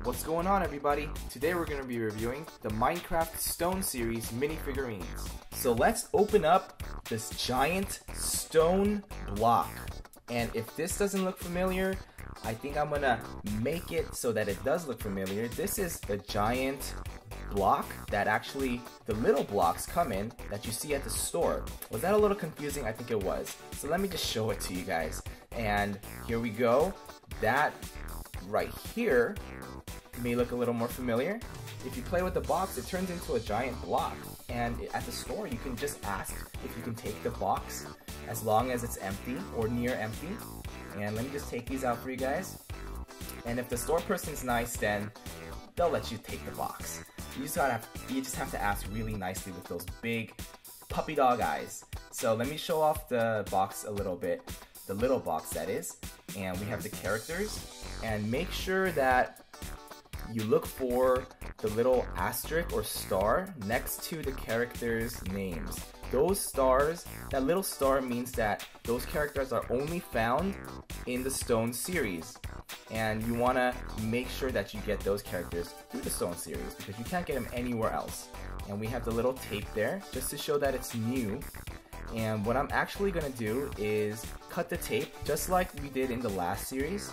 What's going on, everybody? Today we're going to be reviewing the Minecraft Stone series mini figurines. So let's open up this giant stone block. And if this doesn't look familiar, I think I'm going to make it so that it does look familiar. This is the giant block that actually the little blocks come in that you see at the store. Was that a little confusing? I think it was. So let me just show it to you guys. And here we go. That right here may look a little more familiar. If you play with the box, it turns into a giant block. And at the store, you can just ask if you can take the box as long as it's empty or near empty. And let me just take these out for you guys. And if the store person's nice, then they'll let you take the box. You just have to ask really nicely with those big puppy dog eyes. So let me show off the box a little bit, the little box that is. And we have the characters. And make sure that you look for the little asterisk or star next to the characters' names. Those stars, that little star means that those characters are only found in the Stone series. And you want to make sure that you get those characters through the Stone series because you can't get them anywhere else. And we have the little tape there just to show that it's new. And what I'm actually going to do is cut the tape just like we did in the last series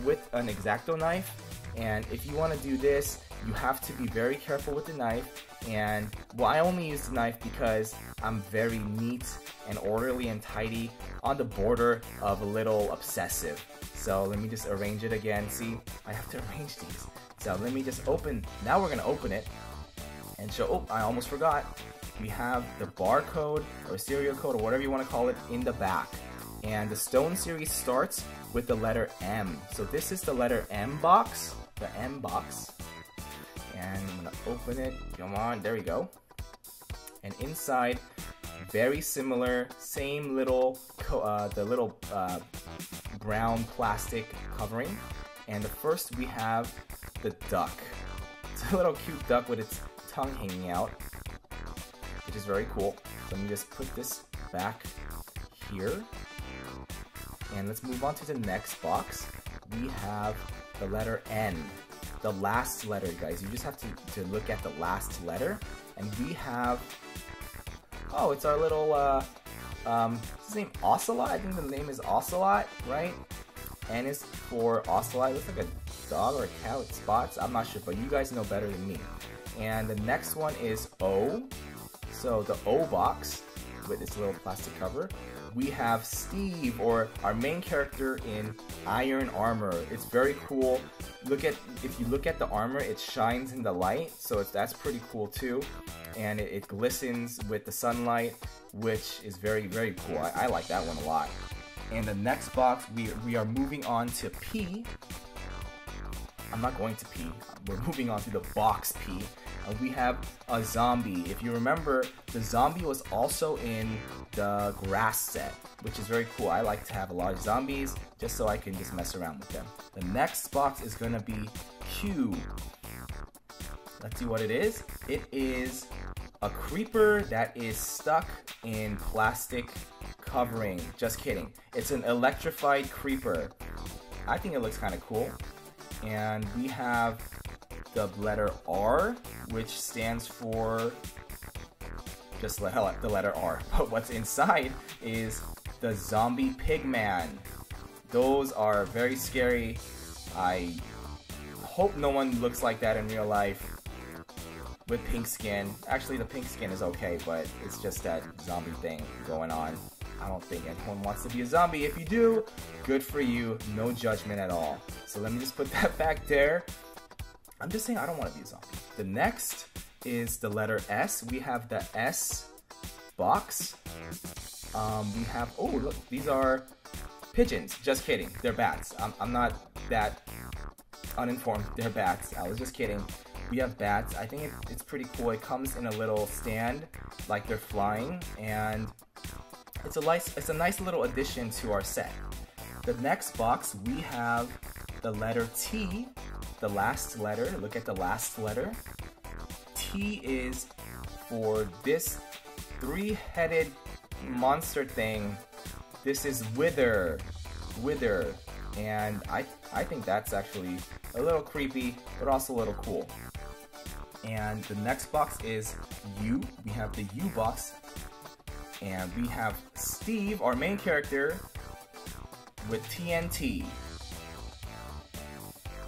with an X-Acto knife. And if you want to do this, you have to be very careful with the knife. And well, I only use the knife because I'm very neat and orderly and tidy, on the border of a little obsessive. So let me just arrange it again. See, I have to arrange these. So let me just open. Now we're going to open it and show. Oh, I almost forgot. We have the barcode or serial code or whatever you want to call it in the back. And the Stone series starts with the letter M. So this is the letter M box. The M box. And I'm gonna open it. Come on, there we go. And inside, very similar, same little, brown plastic covering. And the first we have the duck. It's a little cute duck with its tongue hanging out, which is very cool. So let me just put this back here. And let's move on to the next box. We have the letter N, the last letter, guys. You just have to look at the last letter. And we have, oh, it's our little, what's his name? Ocelot? I think the name is Ocelot, right? N is for Ocelot. It looks like a dog or a cat with spots. I'm not sure, but you guys know better than me. And the next one is O. So the O box with its little plastic cover. We have Steve, or our main character in iron armor. It's very cool. If you look at the armor, it shines in the light, so that's pretty cool too. And it glistens with the sunlight, which is very, very cool. I like that one a lot. And the next box, we are moving on to P. I'm not going to P. We're moving on to the box P. And we have a zombie. If you remember, the zombie was also in the grass set, which is very cool. I like to have a lot of zombies just so I can just mess around with them. The next box is gonna be Q. Let's see what it is. It is a creeper that is stuck in plastic covering. Just kidding. It's an electrified creeper. I think it looks kind of cool. And we have the letter R, which stands for just the letter R. But what's inside is the zombie Pigman. Those are very scary. I hope no one looks like that in real life with pink skin. Actually, the pink skin is okay, but it's just that zombie thing going on. I don't think anyone wants to be a zombie. If you do, good for you. No judgment at all. So let me just put that back there. I'm just saying I don't want to be a zombie. The next is the letter S. We have the S box. We have, oh look, these are pigeons. Just kidding. They're bats. I'm not that uninformed. They're bats. I was just kidding. We have bats. I think it's pretty cool. It comes in a little stand like they're flying, and it's a nice little addition to our set. The next box, we have the letter T, the last letter. Look at the last letter. T is for this three-headed monster thing. This is Wither. And I think that's actually a little creepy, but also a little cool. And the next box is U. We have the U box. And we have Steve, our main character, with TNT.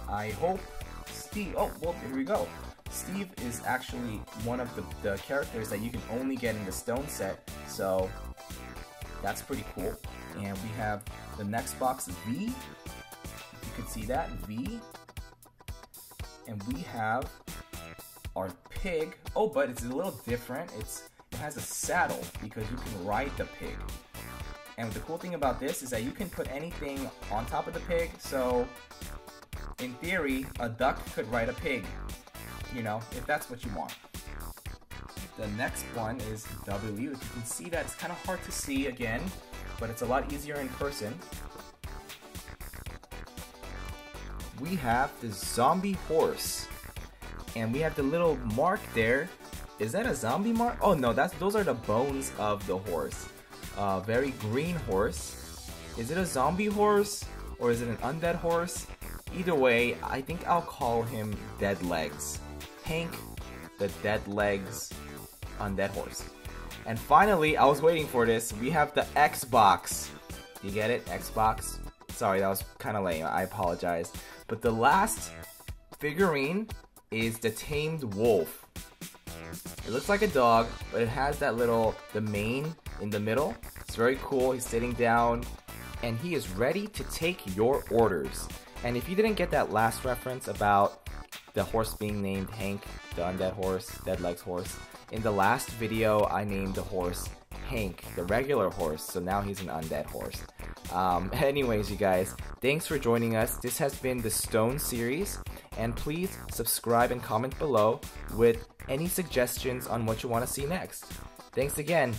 I hope Steve... Oh, well, here we go. Steve is actually one of the characters that you can only get in the stone set, so that's pretty cool. And we have the next box, V. If you can see that, V. And we have our pig. Oh, but it's a little different. It has a saddle because you can ride the pig. And the cool thing about this is that you can put anything on top of the pig, so in theory, a duck could ride a pig, you know, if that's what you want. The next one is W. If you can see that, it's kind of hard to see again, but it's a lot easier in person. We have the zombie horse, and we have the little mark there. Is that a zombie mark? Oh no, those are the bones of the horse. Very green horse. Is it a zombie horse or is it an undead horse? Either way, I think I'll call him Dead Legs. Hank, the Dead Legs undead horse. And finally, I was waiting for this, we have the Xbox. You get it? Xbox? Sorry, that was kind of lame, I apologize. But the last figurine is the Tamed Wolf. It looks like a dog, but it has that the mane in the middle. It's very cool. He's sitting down, and he is ready to take your orders. And if you didn't get that last reference about the horse being named Hank, the undead horse, Dead Legs horse, in the last video, I named the horse Hank, the regular horse, so now he's an undead horse. Anyways, you guys, thanks for joining us. This has been the Stone series, and please subscribe and comment below with any suggestions on what you want to see next. Thanks again.